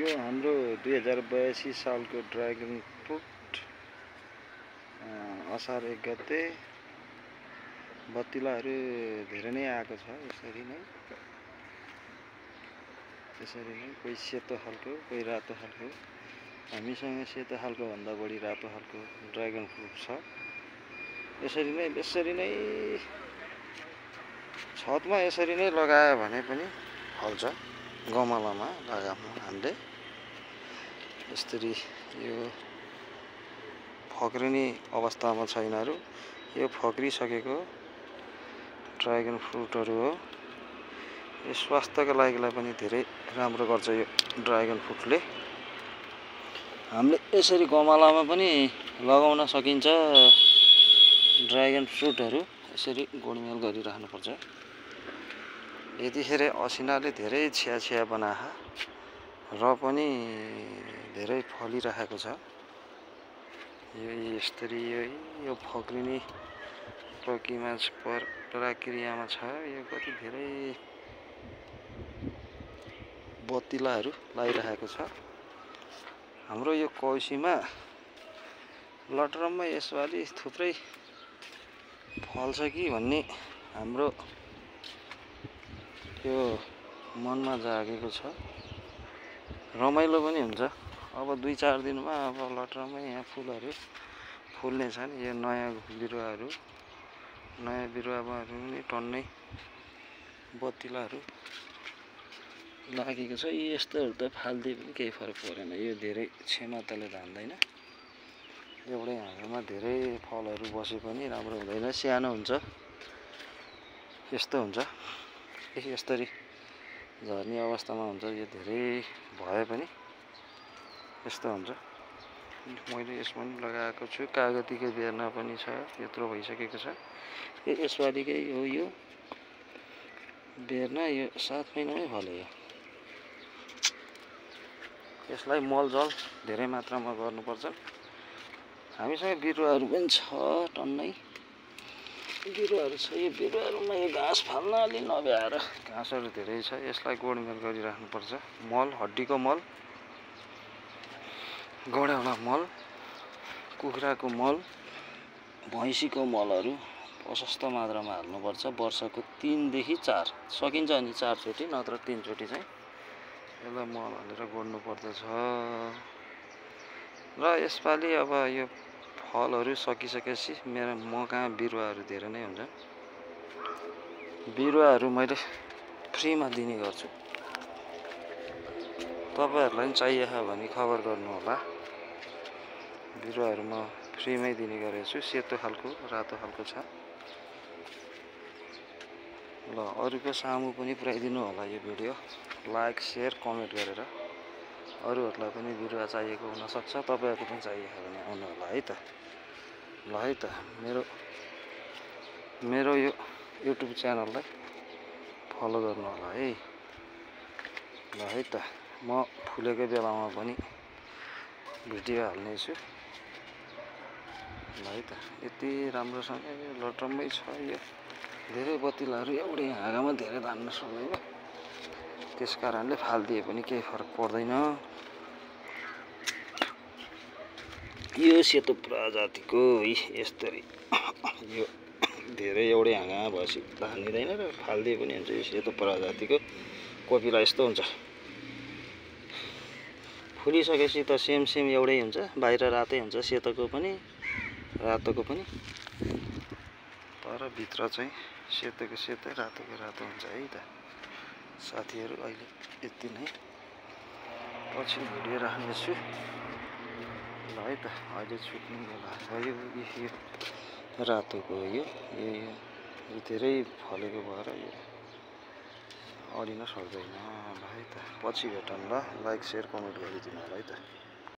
यो हाम्रो 2082 सालको ड्रागन फ्रुट असार 1 गते बत्तिलाहरू धेरै नै आएको छ। यसरी नै कोही सेतो खालको कोही रातो खालको। हामीसँग सेतो खालको भन्दा बढी रातो खालको ड्रागन फ्रुट छ। यसरी नै छतमा यसरी नै लगायो भने पनि फल्छ। गमलामा लगाउनु हामीले यसरी यो फक्रिने अवस्थामा छैनहरू। यो फक्रिसकेको ड्रागन फ्रुटहरू हो। यो स्वास्थ्यको लागि पनि धेरै राम्रो गर्छ। यो ड्रागन फ्रुटले हामीले यसरी गमलामा पनि लगाउन सकिन्छ। ड्रागन फ्रुटहरू यसरी गोडमेल गरिराख्नुपर्छ। यतिखेर असिनाले धेरै छ्या बनाहा र पनि धेरै फलिरहेको छ। यो यसरी यो फक्रिने प्रक्रियामा छ। यो कति धेरै बत्तिलाहरू लागिरहेको छ। हाम्रो यो कौसीमा लटरममा यसपालि थुप्रै फल्छ कि भन्ने हाम्रो यो मनमा जागेको छ। रमाइलो पनि हुन्छ। अब 2-4 दिनमा अब लटरममा यहाँ फुलहरू फुल्ने छन्। यो नयाँ बिरुवामा पनि टन्नै बत्तिलाहरू लागेको छ। यस्तोहरू त फाल्दिए पनि केही फरक परेन। यो धेरै क्षमताले धान्दैन। एउटै हाँगामा धेरै फलहरू बसे पनि राम्रो हुँदैन, सानो हुन्छ। यस्तो हुन्छ। यसरी झर्ने अवस्थामा हुन्छ। यो धेरै भए पनि यस्तो हुन्छ। मैले यसमा पनि लगाएको छु। कागतीको बेर्ना पनि छ। यत्रो भइसकेको छ। यसपालिकै हो यो बेर्ना। यो 7 महिनामै फल्यो। यसलाई मलजल धेरै मात्रामा गर्नुपर्छ। हामीसँग बिरुवाहरू पनि छ, टन्नै बिरुवाहरू छ। यो बिरुवाहरूमा यो घाँस फाल्न अलि नभ्याएर घाँसहरू धेरै छ। यसलाई गोडमेल गरिराख्नुपर्छ। मल, हड्डीको मल, गौडाउला मल, कुखुराको मल, भैँसीको मलहरू प्रशस्त मात्रामा हाल्नुपर्छ। वर्षको 3 देखि 4 सकिन्छ अनि 4 चोटि नत्र 3 चोटि चाहिँ यसलाई मल हालेर गोड्नु पर्दछ। र यसपालि अब यो फलहरू सकिसकेपछि मकहाँ बिरुवाहरू धेरै नै हुन्छ। बिरुवाहरू मैले फ्रीमा दिने गर्छु। तपाईहरुलाई पनि चाहिएको भने खबर गर्नु होला। बिरुवाहरू म फ्रीमै दिने गरेको छु। सेतो खालको, रातो खालको छ। ल अरूको सामु पनि पुर्याइदिनु होला यो भिडियो। लाइक, शेयर, कमेन्ट गरेर। अरूहरूलाई पनि बिरुवा चाहिएको हुन सक्छ। तपाईहरुलाई पनि चाहिएको भने आउनु होला है त। ल है त मेरो यो युट्युब च्यानललाई फलो गर्नु होला है। ल है त म फुलेको बेलामा पनि भिडियो हाल्ने छु। ल है त यति राम्रोसँग यो लटरम्मै छ। यो धेरै बत्तिलाहरू एउटै हाँगामा धेरै धान्न सक्दैन। त्यसकारणले फाल्दिए पनि केही फरक पर्दैन। यो सेतो प्रजातिको यस्तै यो धेरै एउटै हाँगामा भएपछि धानिँदैन र फाल्दिए पनि हुन्छ। यो सेतो प्रजातिको कोपिला यस्तो हुन्छ। फुलिसकेपछि त सेम एउटै हुन्छ। बाहिर रातै हुन्छ, सेतोको पनि रातोको पनि। तर भित्र चाहिँ सेतोको सेतै, रातोको रातो हुन्छ है त। साथीहरु अहिले यति नै। पछि भिडियो राख्नेछु। ल है त अहिले छुट्ने बेला भयो। यो रातोको हो। यो धेरै फलेको भएर यो अडिन सक्दैन। ल है त पछि भेटौँ ल। लाइक, शेयर, कमेन्ट गरिदिनु होला है त।